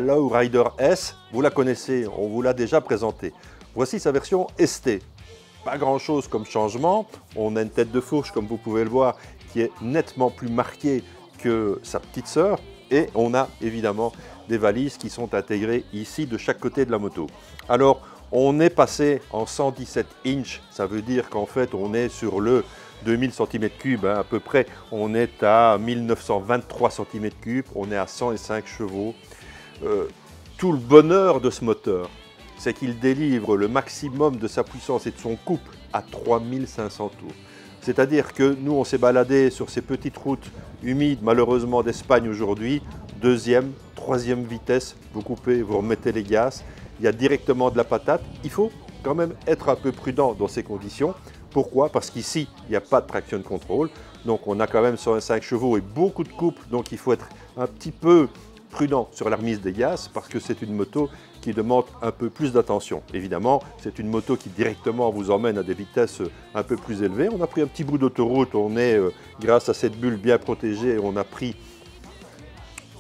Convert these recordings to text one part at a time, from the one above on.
La Lowrider S, vous la connaissez, on vous l'a déjà présentée. Voici sa version ST. Pas grand chose comme changement, on a une tête de fourche comme vous pouvez le voir qui est nettement plus marquée que sa petite sœur et on a évidemment des valises qui sont intégrées ici de chaque côté de la moto. Alors on est passé en 117 inches, ça veut dire qu'en fait on est sur le 2000 cm3 à peu près, on est à 1923 cm3, on est à 105 chevaux. Tout le bonheur de ce moteur, c'est qu'il délivre le maximum de sa puissance et de son couple à 3500 tours. C'est-à-dire que nous, on s'est baladé sur ces petites routes humides, malheureusement d'Espagne aujourd'hui, deuxième, troisième vitesse, vous coupez, vous remettez les gaz, il y a directement de la patate. Il faut quand même être un peu prudent dans ces conditions. Pourquoi? Parce qu'ici, il n'y a pas de traction control, donc on a quand même 105 chevaux et beaucoup de couple, donc il faut être un petit peu prudent sur la remise des gaz parce que c'est une moto qui demande un peu plus d'attention. Évidemment, c'est une moto qui directement vous emmène à des vitesses un peu plus élevées. On a pris un petit bout d'autoroute, on est, grâce à cette bulle bien protégée, on a pris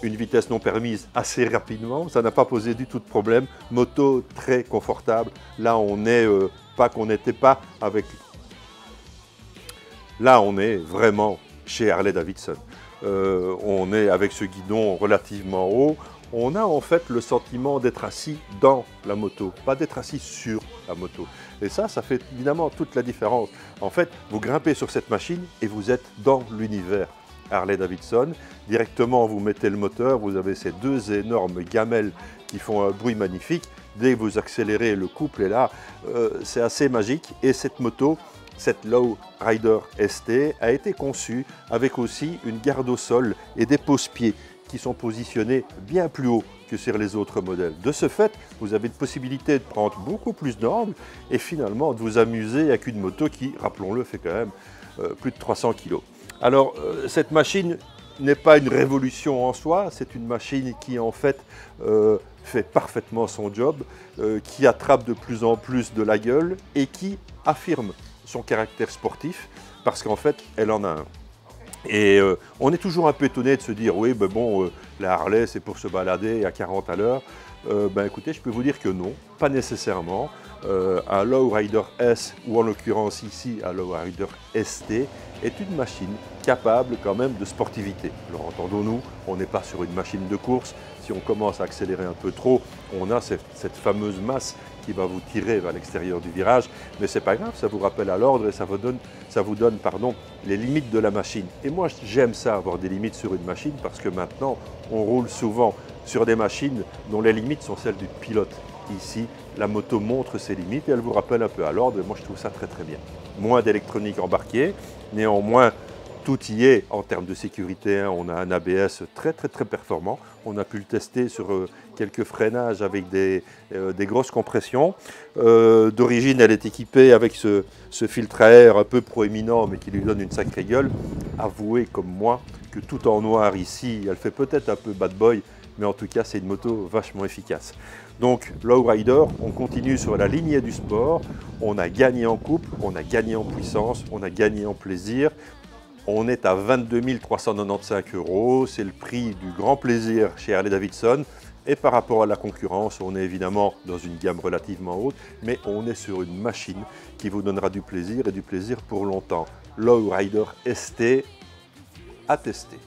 une vitesse non permise assez rapidement. Ça n'a pas posé du tout de problème. Moto très confortable. Là, on est, pas qu'on n'était pas avec... Là, on est vraiment chez Harley-Davidson. On est avec ce guidon relativement haut. On a en fait le sentiment d'être assis dans la moto, pas d'être assis sur la moto. Et ça fait évidemment toute la différence. En fait, vous grimpez sur cette machine et vous êtes dans l'univers Harley-Davidson. Directement, vous mettez le moteur, vous avez ces deux énormes gamelles qui font un bruit magnifique. Dès que vous accélérez, le couple est là. C'est assez magique. Et cette moto, cette Lowrider ST a été conçue avec aussi une garde au sol et des pose-pieds qui sont positionnés bien plus haut que sur les autres modèles. De ce fait, vous avez une possibilité de prendre beaucoup plus d'angle et finalement de vous amuser avec une moto qui, rappelons-le, fait quand même plus de 300 kg. Alors, cette machine n'est pas une révolution en soi, c'est une machine qui en fait fait parfaitement son job, qui attrape de plus en plus de la gueule et qui affirme son caractère sportif parce qu'en fait, elle en a un. Et on est toujours un peu étonné de se dire, oui, ben bon, la Harley, c'est pour se balader à 40 à l'heure. Ben écoutez, je peux vous dire que non, pas nécessairement. Un Lowrider S, ou en l'occurrence ici, un Lowrider ST, est une machine capable quand même de sportivité. Alors entendons-nous, on n'est pas sur une machine de course. Si on commence à accélérer un peu trop, on a cette fameuse masse qui va vous tirer vers l'extérieur du virage, mais c'est pas grave, ça vous rappelle à l'ordre et ça vous donne les limites de la machine. Et moi j'aime ça, avoir des limites sur une machine, parce que maintenant on roule souvent sur des machines dont les limites sont celles du pilote. Ici, la moto montre ses limites et elle vous rappelle un peu à l'ordre, et moi je trouve ça très très bien. Moins d'électronique embarquée, néanmoins tout y est en termes de sécurité. On a un ABS très performant. On a pu le tester sur quelques freinages avec des grosses compressions. D'origine, elle est équipée avec ce filtre à air un peu proéminent, mais qui lui donne une sacrée gueule. Avouez comme moi que tout en noir ici, elle fait peut-être un peu bad boy, mais en tout cas, c'est une moto vachement efficace. Donc, Lowrider, on continue sur la lignée du sport. On a gagné en couple, on a gagné en puissance, on a gagné en plaisir. On est à 22 395 €, c'est le prix du grand plaisir chez Harley-Davidson. Et par rapport à la concurrence, on est évidemment dans une gamme relativement haute, mais on est sur une machine qui vous donnera du plaisir et du plaisir pour longtemps. Lowrider ST à tester.